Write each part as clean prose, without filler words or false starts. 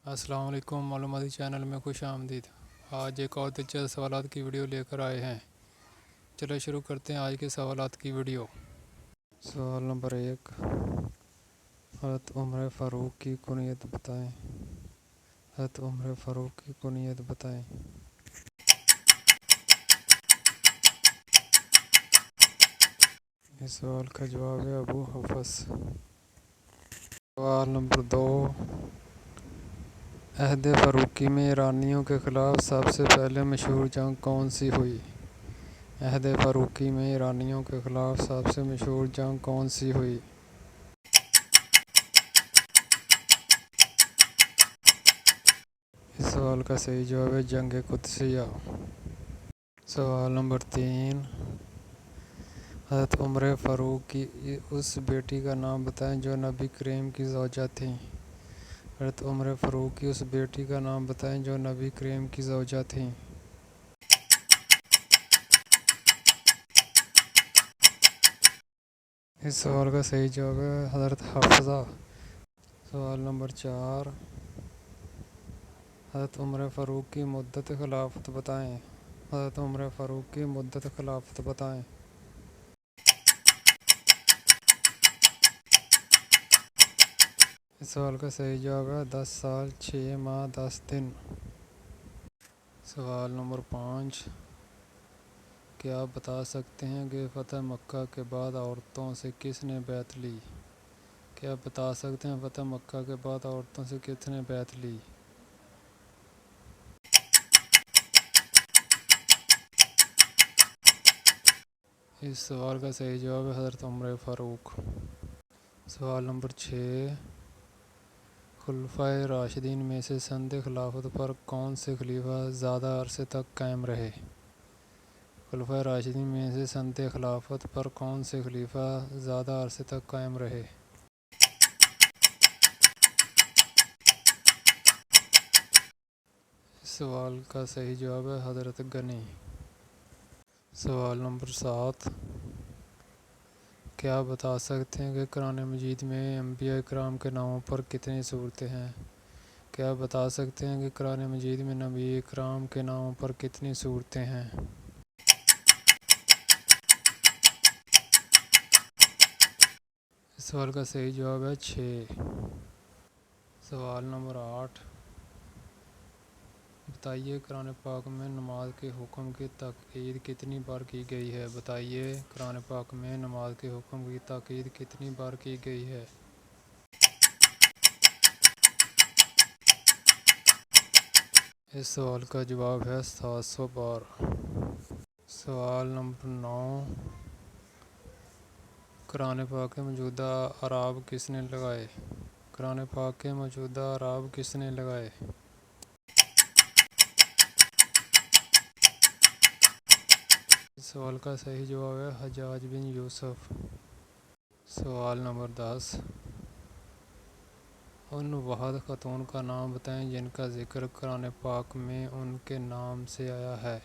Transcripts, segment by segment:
السلام علیکم، معلوماتی چینل میں خوش آمدید۔ آج ایک اور دلچسپ سوالات کی ویڈیو لے کر آئے ہیں۔ چلو شروع کرتے ہیں آج کے سوالات کی ویڈیو۔ سوال نمبر 1، حضرت عمر فاروق کی کنیت بتائیں۔ حضرت عمر فاروق کی کنیت بتائیں۔ اس سوال کا جواب ہے ابو حفص۔ سوال نمبر 2، عہد فاروقی میں ایرانیوں کے خلاف سب سے پہلے مشہور جنگ کون سی ہوئی؟ عہد فاروقی میں ایرانیوں کے خلاف سب سے مشہور جنگ کون سی ہوئی؟ اس سوال کا صحیح جواب ہے جنگ قدسیہ۔ سوال نمبر 3، حضرت عمر فاروق کی اس بیٹی کا نام بتائیں جو نبی کریم کی زوجہ تھیں۔ حضرت عمر فاروق کی اس بیٹی کا نام بتائیں جو نبی کریم کی زوجہ تھیں۔ اس سوال کا صحیح جواب ہے حضرت حفصہ۔ سوال نمبر 4، حضرت عمر فاروق کی مدت خلافت بتائیں۔ حضرت عمر فاروق کی مدت خلافت بتائیں۔ اس سوال کا صحیح جواب ہے 10 سال 6 ماہ 10 دن۔ سوال نمبر 5، کیا آپ بتا سکتے ہیں کہ فتح مکہ کے بعد عورتوں سے کس نے بیعت لی؟ کیا آپ بتا سکتے ہیں فتح مکہ کے بعد عورتوں سے کس نے بیعت لی؟ اس سوال کا صحیح جواب ہے حضرت عمر فاروق۔ سوال نمبر 6، خلفائے راشدین میں سے سند خلافت پر کون سے خلیفہ زیادہ عرصے تک قائم رہے؟ خلفائے راشدین میں سے سند خلافت پر کون سے خلیفہ زیادہ عرصے تک قائم رہے؟ اس سوال کا صحیح جواب ہے حضرت غنی۔ سوال نمبر 7، کیا آپ بتا سکتے ہیں کہ قرآن مجید میں انبیاء کرام کے ناموں پر کتنی صورتیں ہیں؟ کیا آپ بتا سکتے ہیں کہ قرآن مجید میں نبی کرام کے ناموں پر کتنی صورتیں ہیں؟ اس سوال کا صحیح جواب ہے 6۔ سوال نمبر 8، بتائیے قرآن پاک میں نماز کے حکم کی تاکید کتنی بار کی گئی ہے؟ بتائیے قرآن پاک میں نماز کے حکم کی تاکید کتنی بار کی گئی ہے؟ اس سوال کا جواب ہے 700 بار۔ سوال نمبر 9، قرآن پاک کے موجودہ اعراب کس نے لگائے؟ قرآن پاک کے موجودہ اعراب کس نے لگائے؟ اس سوال کا صحیح جواب ہے حجاج بن یوسف۔ سوال نمبر 10، ان واحد خاتون کا نام بتائیں جن کا ذکر قرآن پاک میں ان کے نام سے آیا ہے۔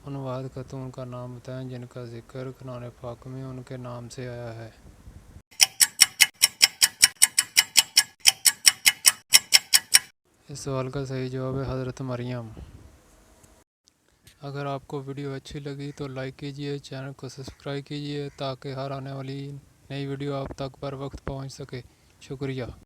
ان واحد خاتون کا نام بتائیں جن کا ذکر قرآن پاک میں ان کے نام سے آیا ہے۔ اس سوال کا صحیح جواب ہے حضرت مریم۔ اگر آپ کو ویڈیو اچھی لگی تو لائک کیجئے، چینل کو سبسکرائب کیجئے تاکہ ہر آنے والی نئی ویڈیو آپ تک بر وقت پہنچ سکے۔ شکریہ۔